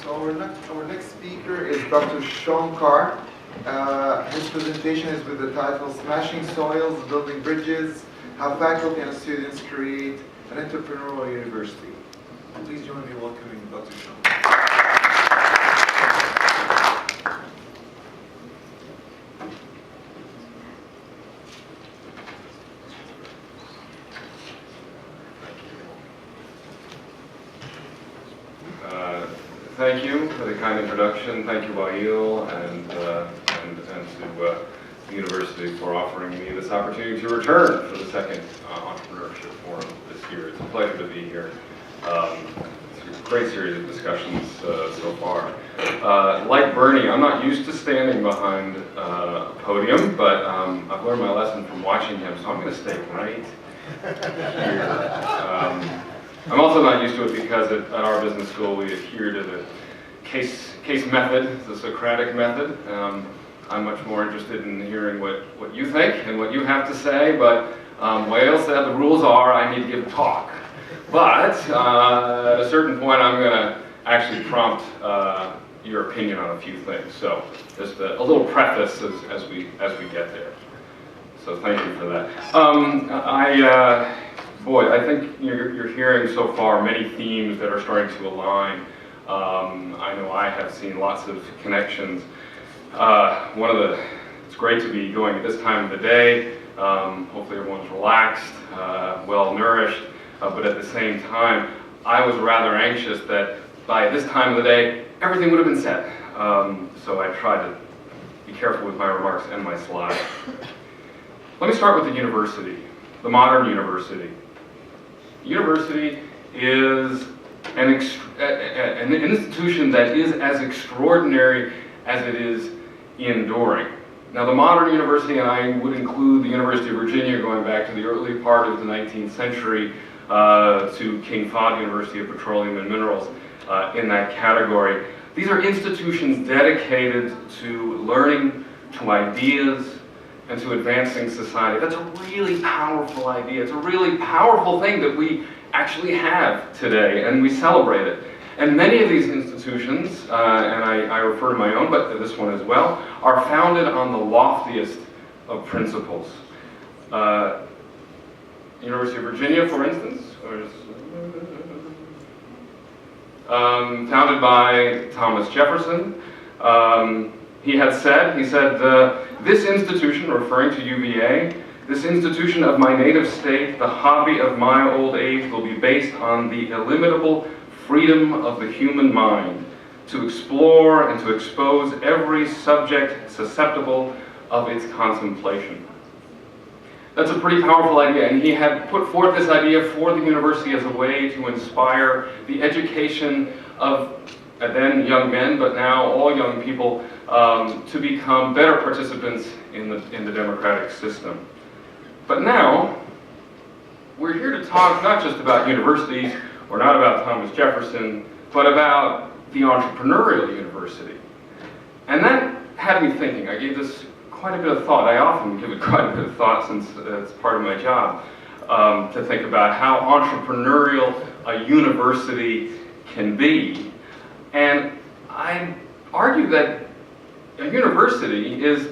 So our next speaker is Dr. Carr. His presentation is with the title Smashing Soils, Building Bridges, How Faculty and Students Create an Entrepreneurial University. Please join me in welcoming Dr. Sean. Thank you for the kind introduction. Thank you, Wael, and to the university for offering me this opportunity to return for the second entrepreneurship forum this year. It's a pleasure to be here. It's a great series of discussions so far. Like Bernie, I'm not used to standing behind a podium, but I've learned my lesson from watching him, so I'm going to stay right here. I'm also not used to it because at our business school we adhere to the case method, the Socratic method. I'm much more interested in hearing what you think and what you have to say, but Wael said the rules are I need to give a talk. But at a certain point I'm going to actually prompt your opinion on a few things. So just a little preface as we get there. So thank you for that. Boy, I think you're hearing so far many themes that are starting to align. I know I have seen lots of connections. It's great to be going at this time of the day. Hopefully everyone's relaxed, well nourished, but at the same time, I was rather anxious that by this time of the day, everything would have been said. So I tried to be careful with my remarks and my slides. Let me start with the university, the modern university. University is an institution that is as extraordinary as it is enduring. Now, the modern university, and I would include the University of Virginia going back to the early part of the 19th century to King Fahd University of Petroleum and Minerals in that category. These are institutions dedicated to learning, to ideas, and to advancing society. That's a really powerful idea. It's a really powerful thing that we actually have today, and we celebrate it. And many of these institutions, and I refer to my own, but this one as well, are founded on the loftiest of principles. University of Virginia, for instance, founded by Thomas Jefferson. He said, this institution, referring to UVA, this institution of my native state, the hobby of my old age, will be based on the illimitable freedom of the human mind to explore and to expose every subject susceptible of its contemplation. That's a pretty powerful idea, and he had put forth this idea for the university as a way to inspire the education of then young men, but now all young people, to become better participants in the democratic system. But now, we're here to talk not just about universities, or not about Thomas Jefferson, but about the Entrepreneurial University. And that had me thinking. I gave this quite a bit of thought. I often give it quite a bit of thought since it's part of my job, to think about how entrepreneurial a university can be. And I argue that a university is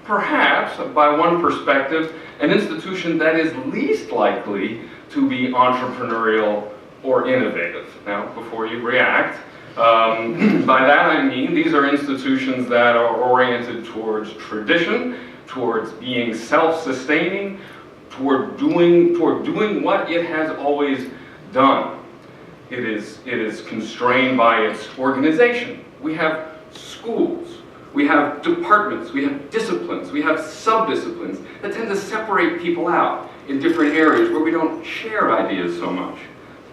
perhaps, by one perspective, an institution that is least likely to be entrepreneurial or innovative. Now, before you react, by that I mean these are institutions that are oriented towards tradition, towards being self-sustaining, toward doing what it has always done. It is constrained by its organization. We have schools, we have departments, we have disciplines, we have sub-disciplines that tend to separate people out in different areas where we don't share ideas so much.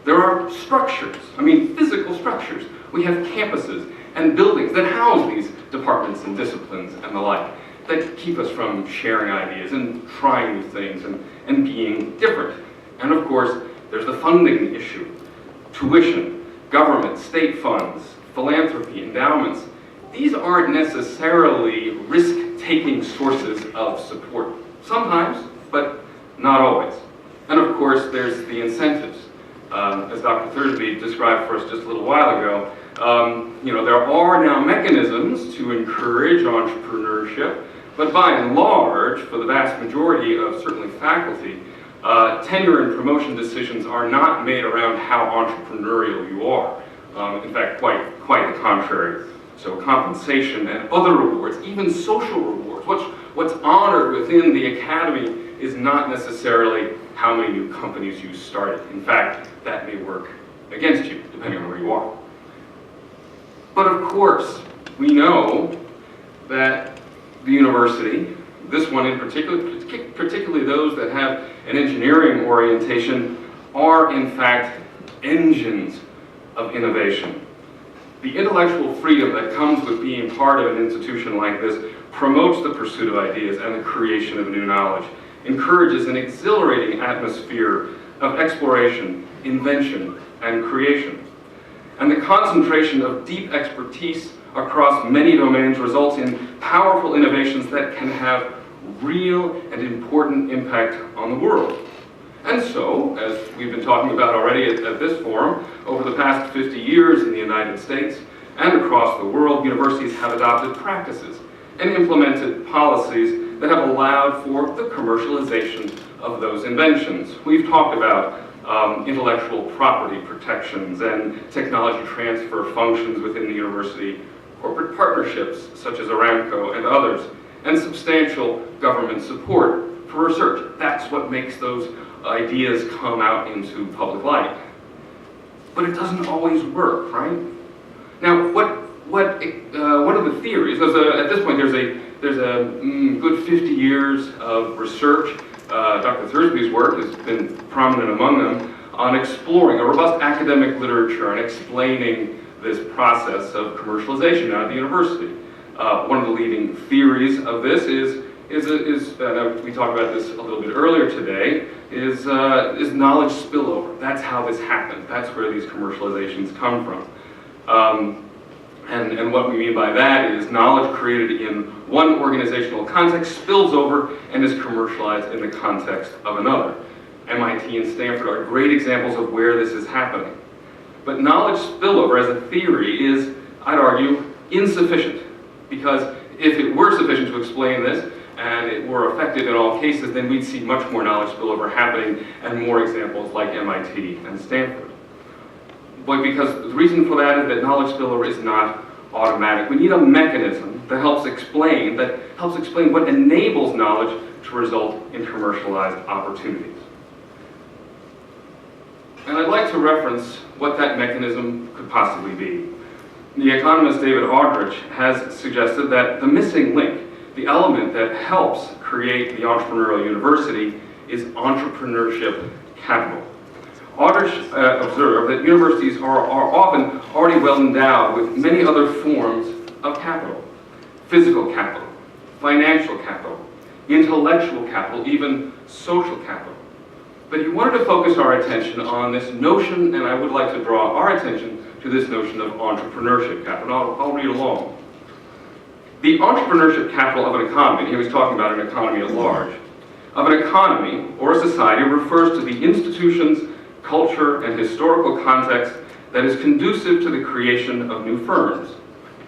There are structures, physical structures. We have campuses and buildings that house these departments and disciplines and the like, that keep us from sharing ideas and trying new things and being different. And of course, there's the funding issue. Tuition, government, state funds, philanthropy, endowments. These aren't necessarily risk-taking sources of support. Sometimes, but not always. And of course, there's the incentives. As Dr. Thursby described for us just a little while ago, there are now mechanisms to encourage entrepreneurship, but by and large, for the vast majority of certainly faculty, tenure and promotion decisions are not made around how entrepreneurial you are. In fact, quite the contrary. So compensation and other rewards, even social rewards, what's honored within the academy is not necessarily how many new companies you started. In fact, that may work against you, depending on where you are. But of course, we know that the university, this one in particular, particularly those that have an engineering orientation, are in fact engines of innovation. The intellectual freedom that comes with being part of an institution like this promotes the pursuit of ideas and the creation of new knowledge, encourages an exhilarating atmosphere of exploration, invention, and creation. And the concentration of deep expertise across many domains results in powerful innovations that can have real and important impact on the world. And so, as we've been talking about already at this forum, over the past 50 years in the United States and across the world, universities have adopted practices and implemented policies that have allowed for the commercialization of those inventions. We've talked about intellectual property protections and technology transfer functions within the university, corporate partnerships such as Aramco and others, and substantial government support for research. That's what makes those ideas come out into public light. But it doesn't always work, right? Now, what are the theories? At this point, there's a good 50 years of research. Dr. Thursby's work has been prominent among them on exploring a robust academic literature and explaining this process of commercialization out of the university. One of the leading theories of this is we talked about this a little bit earlier today, is knowledge spillover. That's how this happens. That's where these commercializations come from. And what we mean by that is knowledge created in one organizational context spills over and is commercialized in the context of another. MIT and Stanford are great examples of where this is happening. But knowledge spillover as a theory is, I'd argue, insufficient. Because if it were sufficient to explain this, and it were effective in all cases, then we'd see much more knowledge spillover happening and more examples like MIT and Stanford. But because the reason for that is that knowledge spillover is not automatic. We need a mechanism that helps explain what enables knowledge to result in commercialized opportunities. And I'd like to reference what that mechanism could possibly be. The economist David Aldrich has suggested that the missing link, the element that helps create the Entrepreneurial University, is entrepreneurship capital. Aldrich observed that universities are often already well endowed with many other forms of capital. Physical capital, financial capital, intellectual capital, even social capital. But he wanted to focus our attention on this notion, and I would like to draw our attention to this notion of entrepreneurship capital. I'll read along. The entrepreneurship capital of an economy, and he was talking about an economy at large, of an economy or a society refers to the institutions, culture, and historical context that is conducive to the creation of new firms.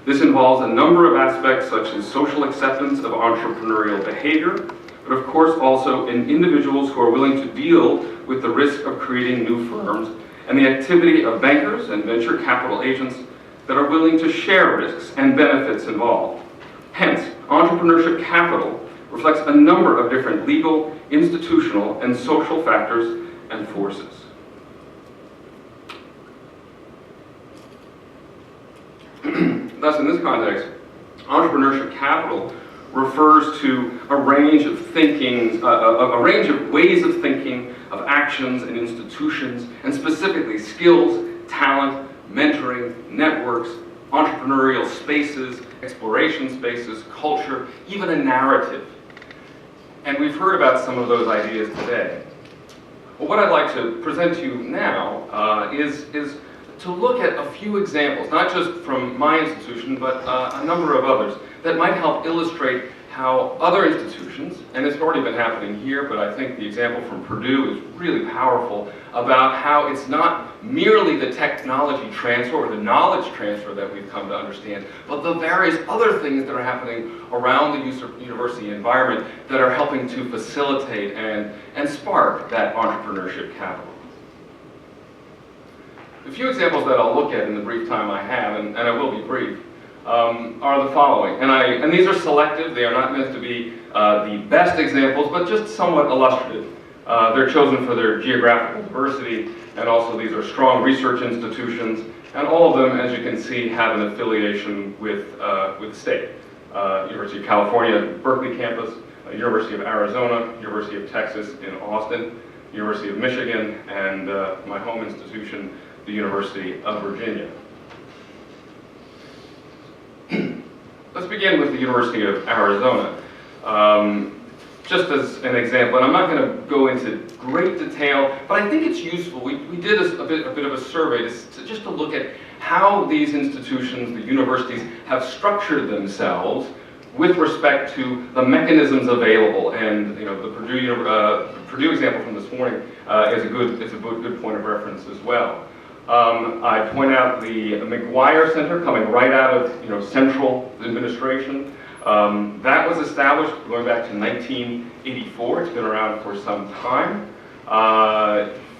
This involves a number of aspects such as social acceptance of entrepreneurial behavior, but of course also in individuals who are willing to deal with the risk of creating new firms, and the activity of bankers and venture capital agents that are willing to share risks and benefits involved. Hence, entrepreneurship capital reflects a number of different legal, institutional, and social factors and forces. Thus, in this context, entrepreneurship capital refers to a range of thinking, a range of ways of thinking, of actions and institutions, and specifically skills, talent, mentoring, networks, entrepreneurial spaces, exploration spaces, culture, even a narrative. And we've heard about some of those ideas today. Well, what I'd like to present to you now is to look at a few examples, not just from my institution, but a number of others, that might help illustrate how how other institutions, and it's already been happening here, but I think the example from Purdue is really powerful about how it's not merely the technology transfer or the knowledge transfer that we've come to understand, but the various other things that are happening around the university environment that are helping to facilitate and spark that entrepreneurship capital. A few examples that I'll look at in the brief time I have, and I will be brief, are the following. And these are selective. They are not meant to be the best examples, but just somewhat illustrative. They're chosen for their geographical diversity, and also these are strong research institutions, and all of them, as you can see, have an affiliation with the state. University of California, Berkeley campus, University of Arizona, University of Texas in Austin, University of Michigan, and my home institution, the University of Virginia. Let's begin with the University of Arizona. Just as an example, and I'm not going to go into great detail, but I think it's useful. We did a bit of a survey just to look at how these institutions, the universities, have structured themselves with respect to the mechanisms available. And the Purdue example from this morning is a good point of reference as well. I point out the McGuire Center coming right out of central administration. That was established going back to 1984. It's been around for some time.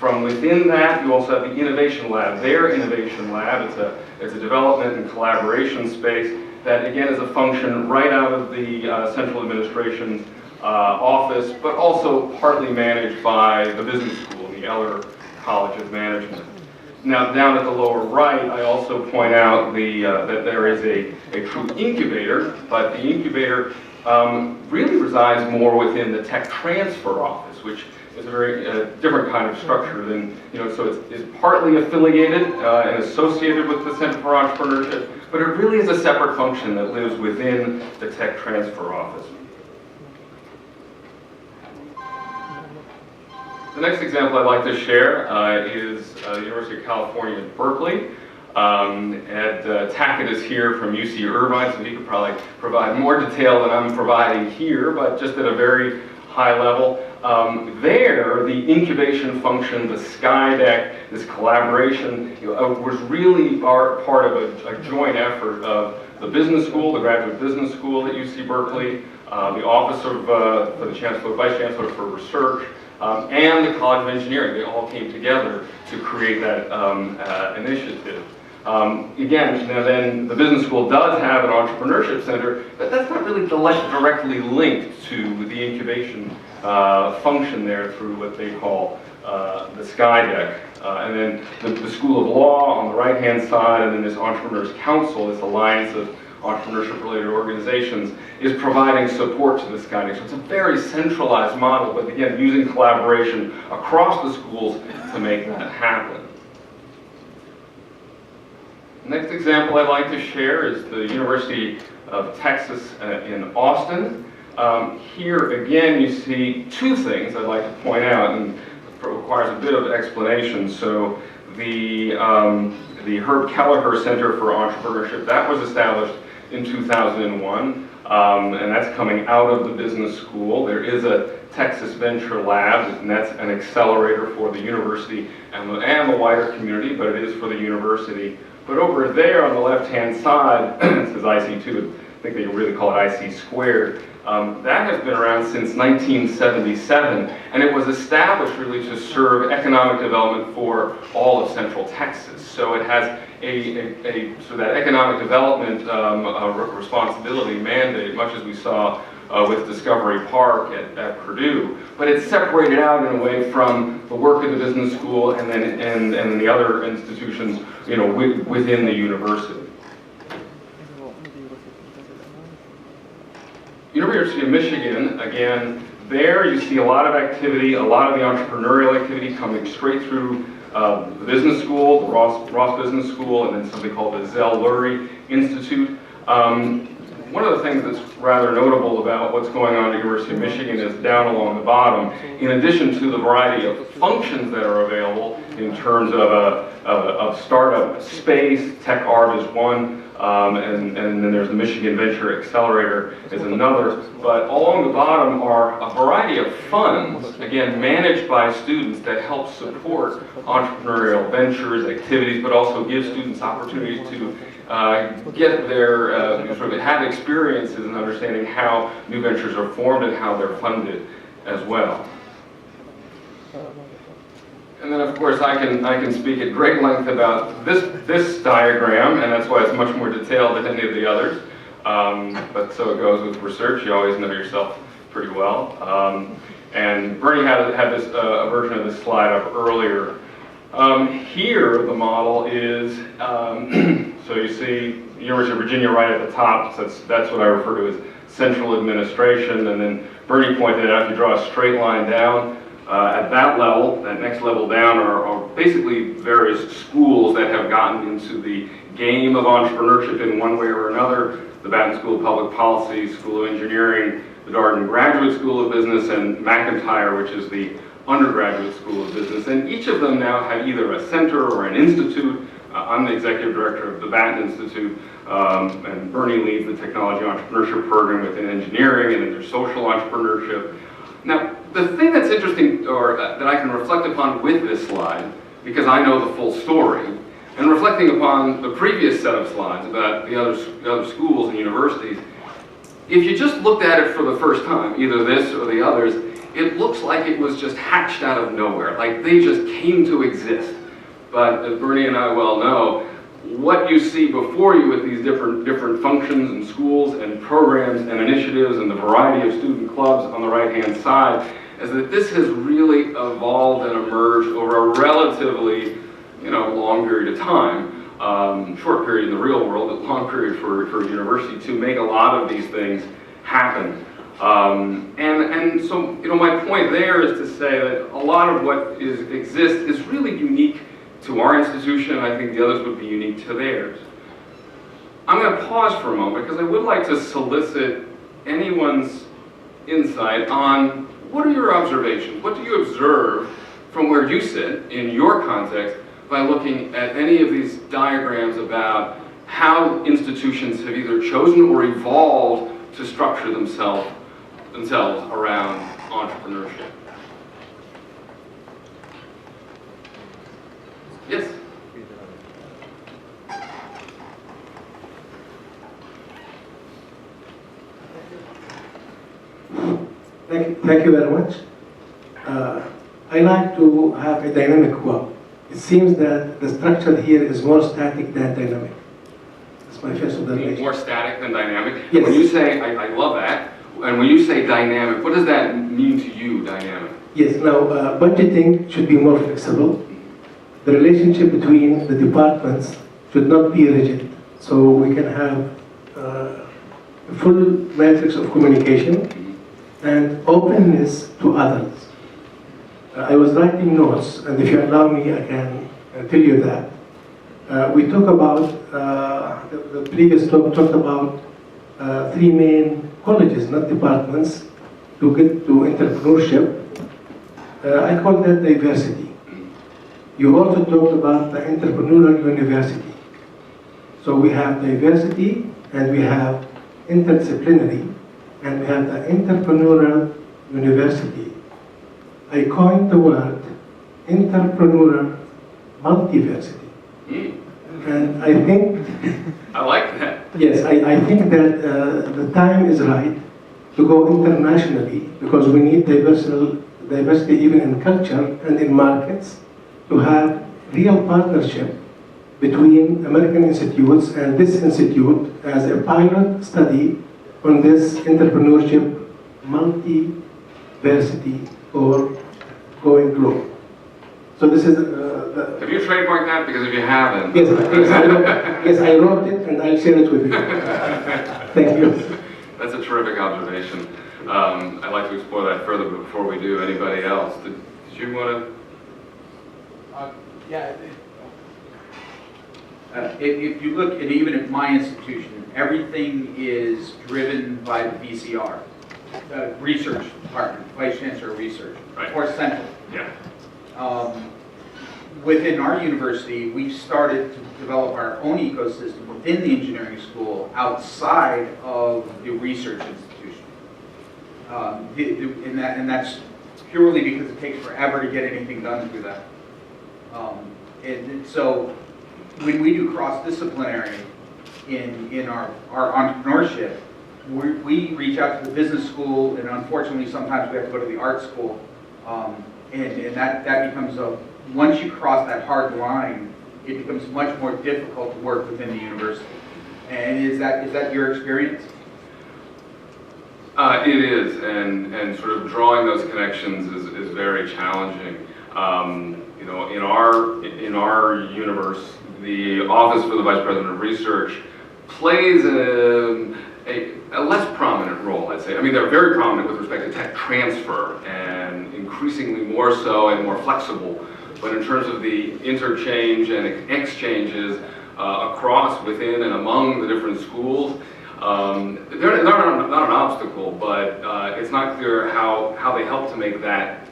From within that, you also have the Innovation Lab. Their Innovation Lab, it's a development and collaboration space that again is a function right out of the central administration's office, but also partly managed by the business school, the Eller College of Management. Now, down at the lower right, I also point out that there is a true incubator, but the incubator really resides more within the tech transfer office, which is a very different kind of structure than, so it's partly affiliated and associated with the Center for Entrepreneurship, but it really is a separate function that lives within the tech transfer office. The next example I'd like to share is the University of California at Berkeley. Ed Tackett is here from UC Irvine, so he could probably provide more detail than I'm providing here, but just at a very high level. There, the incubation function, the Skydeck, this collaboration, was really part of a joint effort of the business school, the graduate business school at UC Berkeley, the Office of for the Chancellor, Vice Chancellor for Research, and the College of Engineering. They all came together to create that initiative. Again, then the business school does have an entrepreneurship center, but that's not really directly linked to the incubation function there through what they call the Skydeck. And then the School of Law on the right-hand side, and then this Entrepreneurs Council, this alliance of entrepreneurship-related organizations, is providing support to the Skydeck. So it's a very centralized model, but again, using collaboration across the schools to make that happen. Next example I'd like to share is the University of Texas in Austin. Here again you see two things I'd like to point out, and it requires a bit of explanation. So the Herb Kelleher Center for Entrepreneurship, that was established in 2001, and that's coming out of the business school. There is a Texas Venture Lab, and that's an accelerator for the university and the wider community, but it is for the university. But over there on the left-hand side, it says IC2, I think they really call it IC squared. That has been around since 1977, and it was established really to serve economic development for all of Central Texas. So it has so that economic development responsibility mandate, much as we saw with Discovery Park at Purdue, but it's separated out in a way from the work of the business school and then the other institutions, within the university. University of Michigan, again, there you see a lot of activity, a lot of the entrepreneurial activity coming straight through the business school, the Ross Business School, and then something called the Zell Lurie Institute. one of the things that's rather notable about what's going on at the University of Michigan is down along the bottom, in addition to the variety of functions that are available in terms of startup space, Tech Art is one, and then there's the Michigan Venture Accelerator is another. But along the bottom are a variety of funds, again, managed by students that help support entrepreneurial ventures, activities, but also give students opportunities to get their, sort of have experiences in understanding how new ventures are formed and how they're funded as well. And then, of course, I can speak at great length about this diagram, and that's why it's much more detailed than any of the others. But so it goes with research. You always know yourself pretty well. And Bernie had this a version of this slide up earlier. Here, the model is so you see University of Virginia right at the top. So that's what I refer to as central administration. And then Bernie pointed out, if you draw a straight line down, at that level, that next level down, are basically various schools that have gotten into the game of entrepreneurship in one way or another. The Batten School of Public Policy, School of Engineering, the Darden Graduate School of Business, and McIntyre, which is the undergraduate school of business. And each of them now have either a center or an institute. I'm the executive director of the Batten Institute, and Bernie leads the technology entrepreneurship program within engineering, and then there's social entrepreneurship. Now, the thing that's interesting, or that I can reflect upon with this slide, because I know the full story, and reflecting upon the previous set of slides about the other schools and universities, if you just looked at it for the first time, either this or the others, it looks like it was just hatched out of nowhere, like they just came to exist. But as Bernie and I well know, what you see before you with these different functions and schools and programs and initiatives and the variety of student clubs on the right-hand side is that this has really evolved and emerged over a relatively, long period of time. Short period in the real world, but long period for a university to make a lot of these things happen. And so, my point there is to say that a lot of what exists is really unique to our institution. I think the others would be unique to theirs. I'm going to pause for a moment because I would like to solicit anyone's insight on what are your observations? What do you observe from where you sit in your context by looking at any of these diagrams about how institutions have either chosen or evolved to structure themselves around entrepreneurship? Yes? Thank you very much. I like to have a dynamic web. It seems that the structure here is more static than dynamic. That's my first observation. More static than dynamic? Yes. When you say, I love that, and when you say dynamic, what does that mean to you, dynamic? Yes, now budgeting should be more flexible. The relationship between the departments should not be rigid. So we can have a full matrix of communication and openness to others. I was writing notes, and if you allow me, I can tell you that. We talk about, the previous talk talked about three main colleges, not departments, to get to entrepreneurship. I call that diversity. You also talked about the Entrepreneurial University. So we have diversity, and we have interdisciplinary, and we have the Entrepreneurial University. I coined the word entrepreneurial multiversity. And I think... I like that. Yes, I think that the time is right to go internationally, because we need diversity even in culture and in markets, to have real partnership between American institutes and this institute as a pilot study on this entrepreneurship multiversity or going global. So this is Have you trademarked that? Because if you haven't... Yes, I wrote it and I'll share it with you. Thank you. That's a terrific observation. I'd like to explore that further, but before we do, anybody else? Did you want to? Yeah. If you look at even at my institution, everything is driven by the VCR, the research department, Vice Chancellor of Research, Right. or Central. Yeah. Within our university, we've started to develop our own ecosystem within the engineering school outside of the research institution. And that's purely because it takes forever to get anything done through that. And so when we do cross-disciplinary in our entrepreneurship, we reach out to the business school, and unfortunately sometimes we have to go to the art school. And that becomes once you cross that hard line, it becomes much more difficult to work within the university. And is that your experience? It is, and sort of drawing those connections is very challenging. You know, in our universe, the Office for the Vice President of Research plays a less prominent role, I'd say. I mean, they're very prominent with respect to tech transfer, and increasingly more so and more flexible. But in terms of the interchange and exchanges across, within, and among the different schools, they're not an obstacle, but it's not clear how they help to make that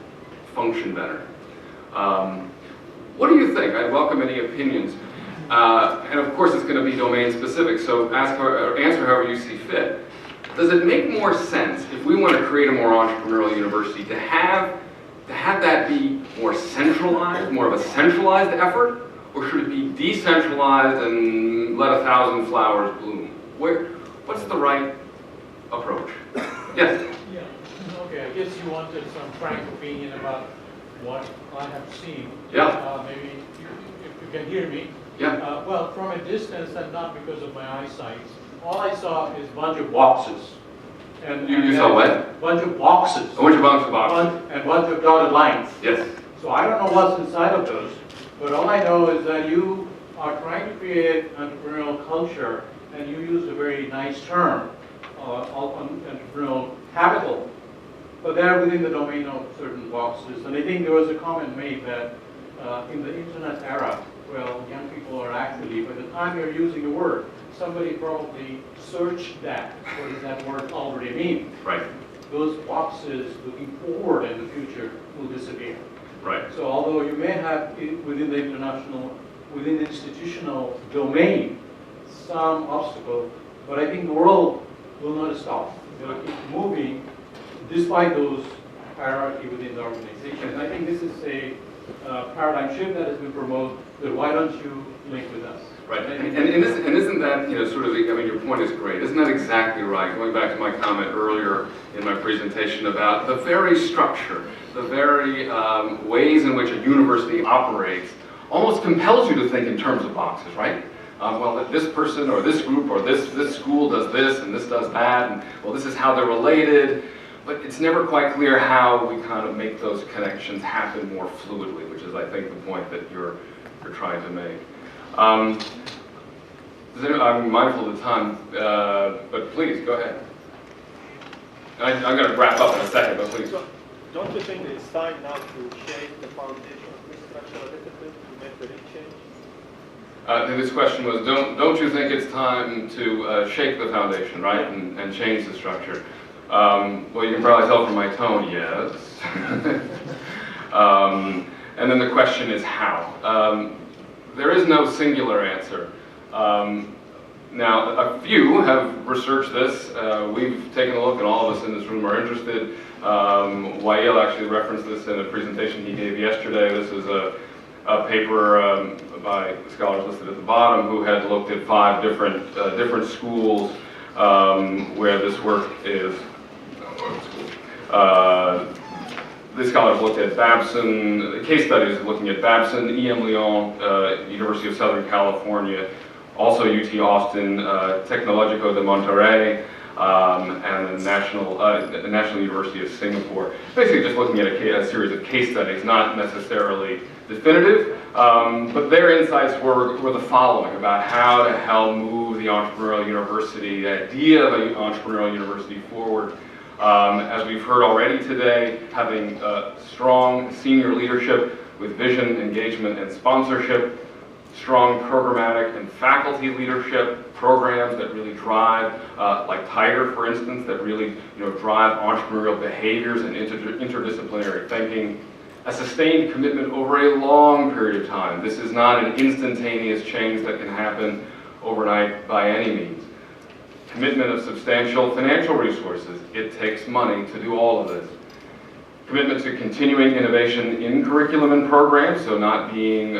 function better. What do you think? I'd welcome any opinions. And of course it's going to be domain specific, so answer however you see fit. Does it make more sense, if we want to create a more entrepreneurial university, to have that be more centralized, more of a centralized effort, or should it be decentralized and let 1,000 flowers bloom? What's the right approach? Yes? Yeah, okay, I guess you wanted some frank opinion about what I have seen. Yeah. Maybe if you can hear me. Yeah. Well, from a distance and not because of my eyesight, all I saw is a bunch of boxes. And You saw what? Bunch of boxes. A bunch of boxes. And bunch of dotted lines. Yes. So I don't know what's inside of those, but all I know is that you are trying to create entrepreneurial culture, and you used a very nice term, entrepreneurial capital. But they're within the domain of certain boxes. And I think there was a comment made that in the internet era, well, young people are actually, by the time you're using the word, somebody probably searched that. What does that word already mean? Right. Those boxes looking forward in the future will disappear. Right. So although you may have within the institutional domain some obstacle, but I think the world will not stop. They'll keep moving despite those hierarchy within the organization. And I think this is a paradigm shift that has been promoted, that why don't you link with us? Right, and isn't that, sort of, I mean, your point is great. Isn't that exactly right? Going back to my comment earlier in my presentation about the very structure, the very ways in which a university operates, almost compels you to think in terms of boxes, right? Well, that this person or this group or this school does this and this does that, and well, this is how they're related. But it's never quite clear how we kind of make those connections happen more fluidly, which is, I think, the point that you're trying to make. I'm mindful of the time, but please, go ahead. I'm going to wrap up in a second, but please. So, don't you think it's time now to shape the foundation of this structure a little bit to make the real change? This question was, don't you think it's time to shake the foundation, right, and change the structure? Well, you can probably tell from my tone, yes. And then the question is how. There is no singular answer. Now, a few have researched this. We've taken a look, and all of us in this room are interested. Wael actually referenced this in a presentation he gave yesterday. This is a paper by scholars listed at the bottom who had looked at 5 different schools where this work is. These scholars looked at Babson, the case studies looking at Babson, EM Lyon, University of Southern California, also UT Austin, Tecnológico de Monterrey, and the National University of Singapore. Basically just looking at a series of case studies, not necessarily definitive, but their insights were the following about how to help move the entrepreneurial university, the idea of an entrepreneurial university forward. As we've heard already today, having strong senior leadership with vision, engagement, and sponsorship, strong programmatic and faculty leadership programs that really drive, like Tiger, for instance, that really drive entrepreneurial behaviors and interdisciplinary thinking. A sustained commitment over a long period of time. This is not an instantaneous change that can happen overnight by any means. Commitment of substantial financial resources. It takes money to do all of this. Commitment to continuing innovation in curriculum and programs, so not being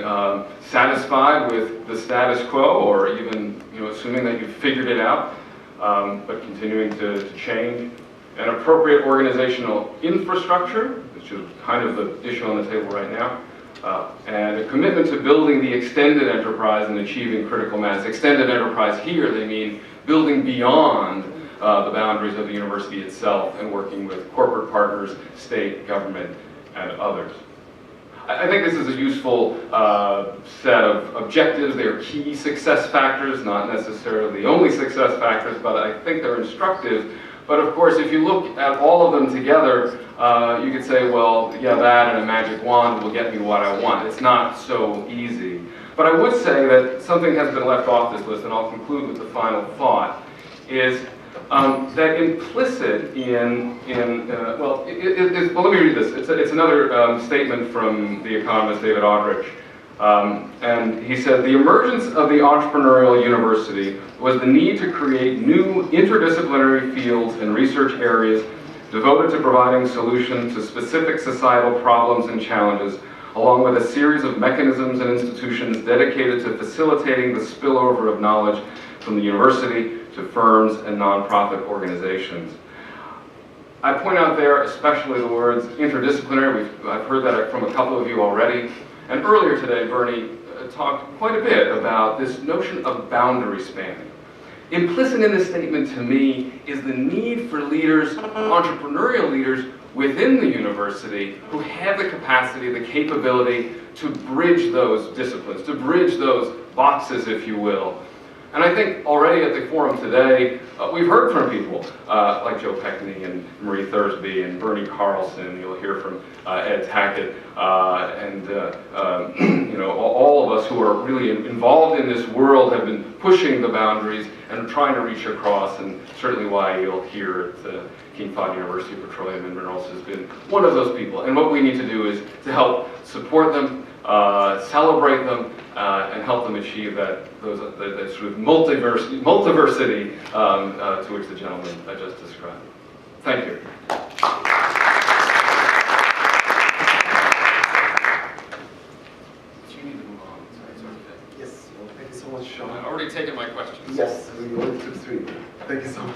satisfied with the status quo or even assuming that you've figured it out, but continuing to change. An appropriate organizational infrastructure, which is kind of the issue on the table right now, and a commitment to building the extended enterprise and achieving critical mass. Extended enterprise here, they mean building beyond the boundaries of the university itself and working with corporate partners, state, government, and others. I think this is a useful set of objectives. They are key success factors, not necessarily the only success factors, but I think they're instructive. But of course, if you look at all of them together, you could say, well, yeah, that and a magic wand will get me what I want. It's not so easy. But I would say that something has been left off this list, and I'll conclude with the final thought, is that implicit well, let me read this. It's another statement from the economist David Aldrich. And he said, the emergence of the Entrepreneurial University was the need to create new interdisciplinary fields and research areas devoted to providing solutions to specific societal problems and challenges, along with a series of mechanisms and institutions dedicated to facilitating the spillover of knowledge from the university to firms and nonprofit organizations. I point out there especially the words interdisciplinary. I've heard that from a couple of you already. And earlier today, Bernie talked quite a bit about this notion of boundary spanning. Implicit in this statement to me is the need for leaders, entrepreneurial leaders within the university who have the capacity, the capability to bridge those disciplines, to bridge those boxes, if you will. And I think already at the forum today, we've heard from people like Joe Peckney and Marie Thursby and Bernie Carlson. You'll hear from Ed Tackett and all of us who are really involved in this world have been pushing the boundaries and trying to reach across, and certainly why you'll hear at the King Fahd University of Petroleum and Minerals has been one of those people. And what we need to do is to help support them, celebrate them, and help them achieve that sort of multiversity to which the gentleman I just described. Thank you. Do you need to move on? It's okay. Yes, well, thank you so much, Sean. I've already taken my questions. Yes, we only took 3. Thank you so much.